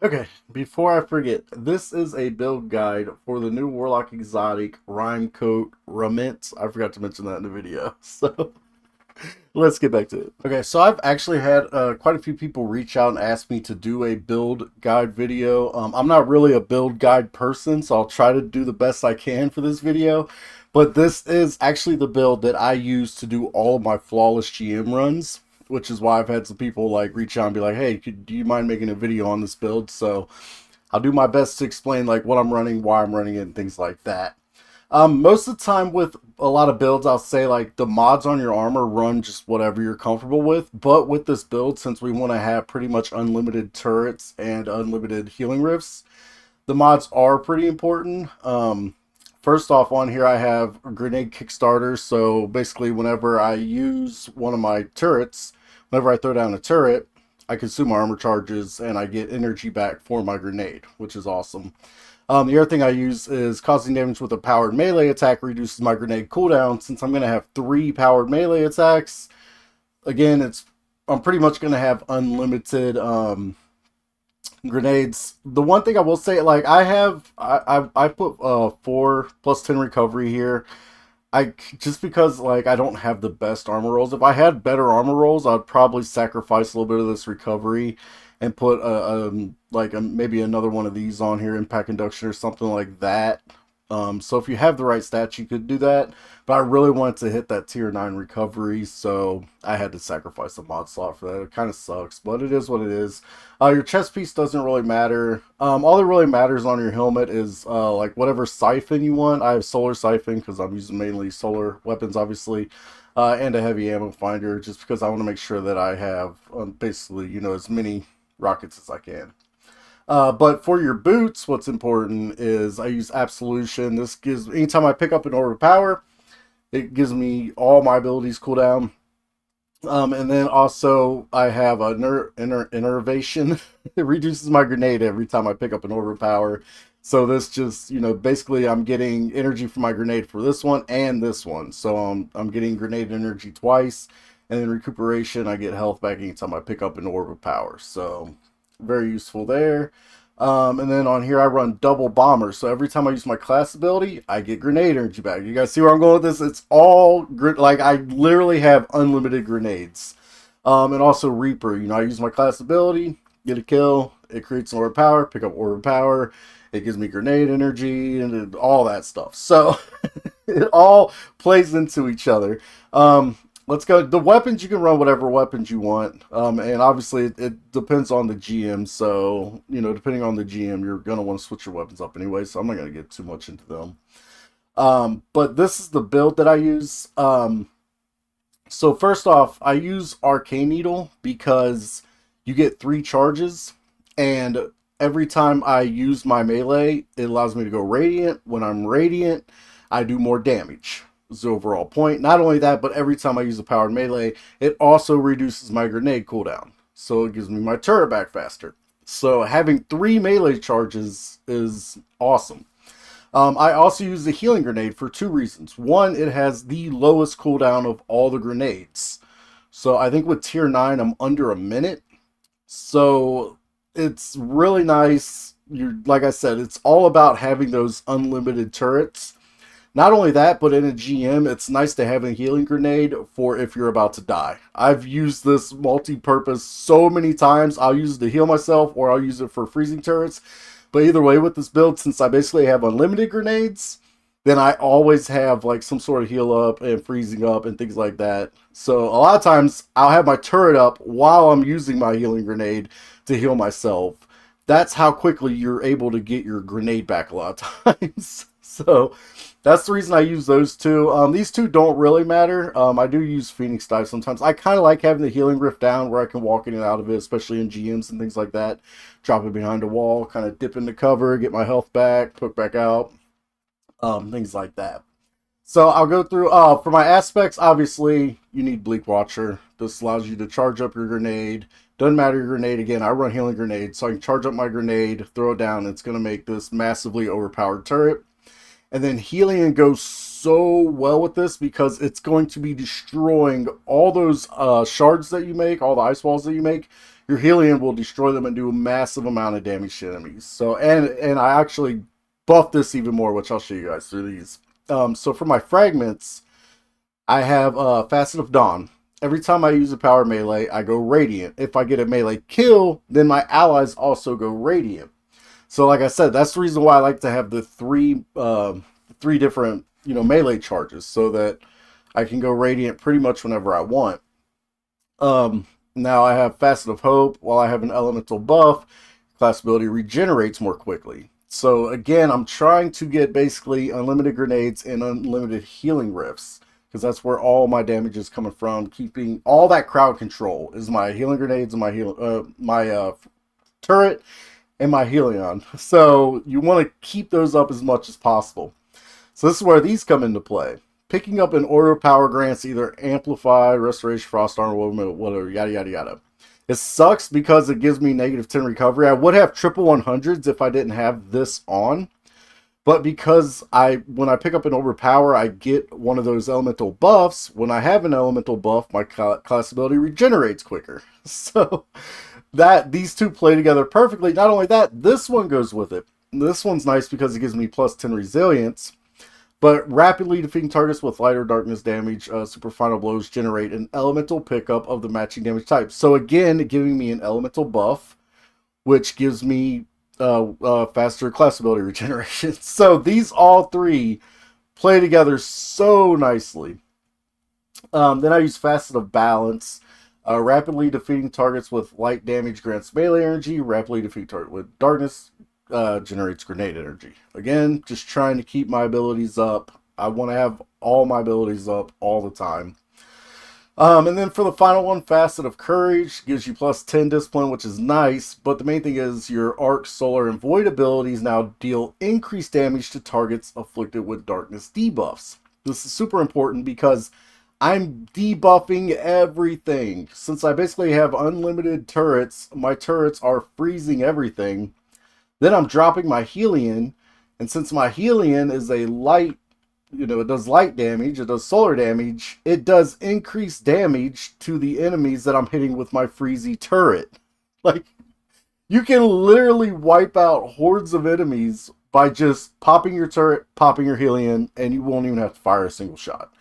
Okay, before I forget, this is a build guide for the new Warlock Exotic Rhyme Coat Remit. I forgot to mention that in the video. So let's get back to it. Okay, so I've actually had quite a few people reach out and ask me to do a build guide video. I'm not really a build guide person, so I'll try to do the best I can for this video. But this is actually the build that I use to do all of my flawless GM runs, which is why I've had some people like reach out and be like, "Hey, do you mind making a video on this build?" So I'll do my best to explain like what I'm running, why I'm running it, and things like that. Most of the time with a lot of builds, I'll say like the mods on your armor run just whatever you're comfortable with. But with this build, since we want to have pretty much unlimited turrets and unlimited healing rifts, the mods are pretty important. First off, on here I have a grenade kickstarter. So basically, whenever I use one of my turrets, whenever I throw down a turret, I consume armor charges and I get energy back for my grenade, which is awesome. The other thing I use is causing damage with a powered melee attack reduces my grenade cooldown. Since I'm going to have 3 powered melee attacks, again, I'm pretty much going to have unlimited grenades. The one thing I will say, like I put 4 + 10 recovery here. I just because like I don't have the best armor rolls. If I had better armor rolls, I'd probably sacrifice a little bit of this recovery and put maybe another one of these on here, impact induction or something like that. So if you have the right stats, you could do that. But I really wanted to hit that tier 9 recovery, so I had to sacrifice a mod slot for that. It kind of sucks, but it is what it is. Your chest piece doesn't really matter. All that really matters on your helmet is like whatever siphon you want. I have solar siphon because I'm using mainly solar weapons, obviously, and a heavy ammo finder, just because I want to make sure that I have basically, as many rockets as I can. But for your boots, what's important is I use Absolution. This gives, anytime I pick up an orb of power, it gives me all my abilities cooldown. And then also I have a innervation. It reduces my grenade every time I pick up an orb of power. So this just, basically I'm getting energy from my grenade for this one and this one. So I'm getting grenade energy twice. And then recuperation, I get health back anytime I pick up an orb of power. So very useful there. And then on here I run double bomber, so every time I use my class ability I get grenade energy back. You guys see where I'm going with this? It's all like I literally have unlimited grenades. And also Reaper, I use my class ability, get a kill, it creates an orb of power, pick up orb of power, it gives me grenade energy and all that stuff. So it all plays into each other. Let's go. The weapons, you can run whatever weapons you want. And obviously it depends on the GM. So, depending on the GM, you're going to want to switch your weapons up anyway. So I'm not going to get too much into them. But this is the build that I use. So first off, I use Arcane Needle because you get 3 charges. And every time I use my melee, it allows me to go Radiant. When I'm Radiant, I do more damage. The overall point. Not only that, but every time I use a powered melee, it also reduces my grenade cooldown. So it gives me my turret back faster. So having 3 melee charges is awesome. I also use the healing grenade for 2 reasons. One, it has the lowest cooldown of all the grenades. So I think with tier 9, I'm under a minute. So it's really nice. Like I said, it's all about having those unlimited turrets. Not only that, but in a GM, it's nice to have a healing grenade for if you're about to die. I've used this multi-purpose so many times. I'll use it to heal myself or I'll use it for freezing turrets. But either way, with this build, since I basically have unlimited grenades, then I always have like some sort of heal up and freezing up and things like that. So a lot of times I'll have my turret up while I'm using my healing grenade to heal myself. That's how quickly you're able to get your grenade back a lot of times. So that's the reason I use those two. These two don't really matter. I do use Phoenix Dive sometimes. I kind of like having the healing rift down where I can walk in and out of it, especially in GMs and things like that. Drop it behind a wall, kind of dip into cover, get my health back, put back out, things like that. So I'll go through, for my aspects, obviously, you need Bleak Watcher. This allows you to charge up your grenade. Doesn't matter your grenade. Again, I run healing grenade, so I can charge up my grenade, throw it down. It's going to make this massively overpowered turret. And then Helion goes so well with this because it's going to be destroying all those shards that you make, all the ice walls that you make. your Helion will destroy them and do a massive amount of damage to enemies. So, and I actually buffed this even more, which I'll show you guys through these. So for my fragments, I have Facet of Dawn. Every time I use a power melee, I go Radiant. If I get a melee kill, then my allies also go Radiant. So like I said, that's the reason why I like to have the three different, melee charges, so that I can go Radiant pretty much whenever I want. Now I have Facet of Hope. While I have an elemental buff, class ability regenerates more quickly. So again, I'm trying to get basically unlimited grenades and unlimited healing rifts, because that's where all my damage is coming from. Keeping all that crowd control is my healing grenades and my turret and my Helion. So you want to keep those up as much as possible. So this is where these come into play. Picking up an order of power grants either amplified, restoration, frost armor, whatever, yada yada yada. It sucks because it gives me -10 recovery. I would have triple 100s if I didn't have this on. But because when I pick up an overpower, I get one of those elemental buffs. When I have an elemental buff, my class ability regenerates quicker. So these two play together perfectly. Not only that, this one goes with it. This one's nice because it gives me +10 resilience. But rapidly defeating targets with light or darkness damage, super final blows generate an elemental pickup of the matching damage type. So again, giving me an elemental buff, which gives me faster class ability regeneration. So these all three play together so nicely. Then I use Facet of Balance. Rapidly defeating targets with light damage grants melee energy. Rapidly defeat target with darkness generates grenade energy. Again, just trying to keep my abilities up. I want to have all my abilities up all the time. And then for the final one, Facet of Courage gives you +10 discipline, which is nice, but the main thing is your Arc, Solar, and Void abilities now deal increased damage to targets afflicted with darkness debuffs. This is super important because I'm debuffing everything. Since I basically have unlimited turrets, my turrets are freezing everything. Then I'm dropping my Helion, and since my Helion is a light, it does light damage, it does solar damage, it does increased damage to the enemies that I'm hitting with my freezy turret. Like, you can literally wipe out hordes of enemies by just popping your turret, popping your Helion, and you won't even have to fire a single shot.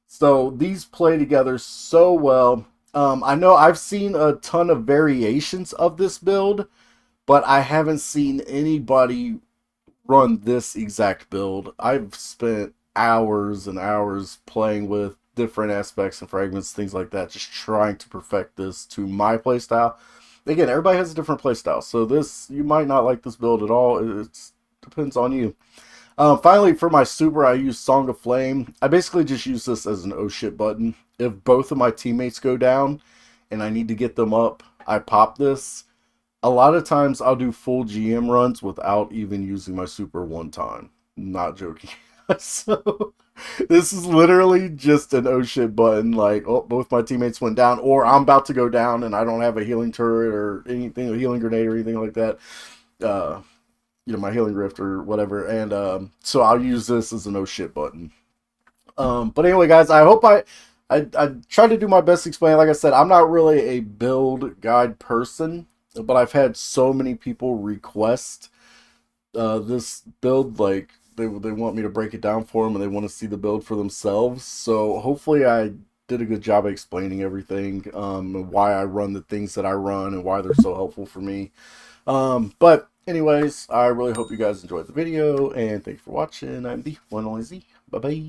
So these play together so well. I know I've seen a ton of variations of this build, but I haven't seen anybody run this exact build. I've spent hours and hours playing with different aspects and fragments, things like that, just trying to perfect this to my playstyle. Again, everybody has a different playstyle, so you might not like this build at all. It depends on you. Finally, for my super, I use Song of Flame. I basically just use this as an oh shit button. If both of my teammates go down and I need to get them up, I pop this. A lot of times I'll do full GM runs without even using my super one time. Not joking. So this is literally just an oh shit button. Like, oh, both my teammates went down, or I'm about to go down and I don't have a healing turret or anything, a healing grenade or anything like that. My healing rift or whatever. And so I'll use this as an oh shit button. But anyway, guys, I hope I tried to do my best to explain. Like I said, I'm not really a build guide person, but I've had so many people request this build. Like, they want me to break it down for them, and they want to see the build for themselves. So hopefully I did a good job of explaining everything, why I run the things that I run and why they're so helpful for me. But anyways, I really hope you guys enjoyed the video, and thank you for watching. I'm the one and only Z. Bye bye.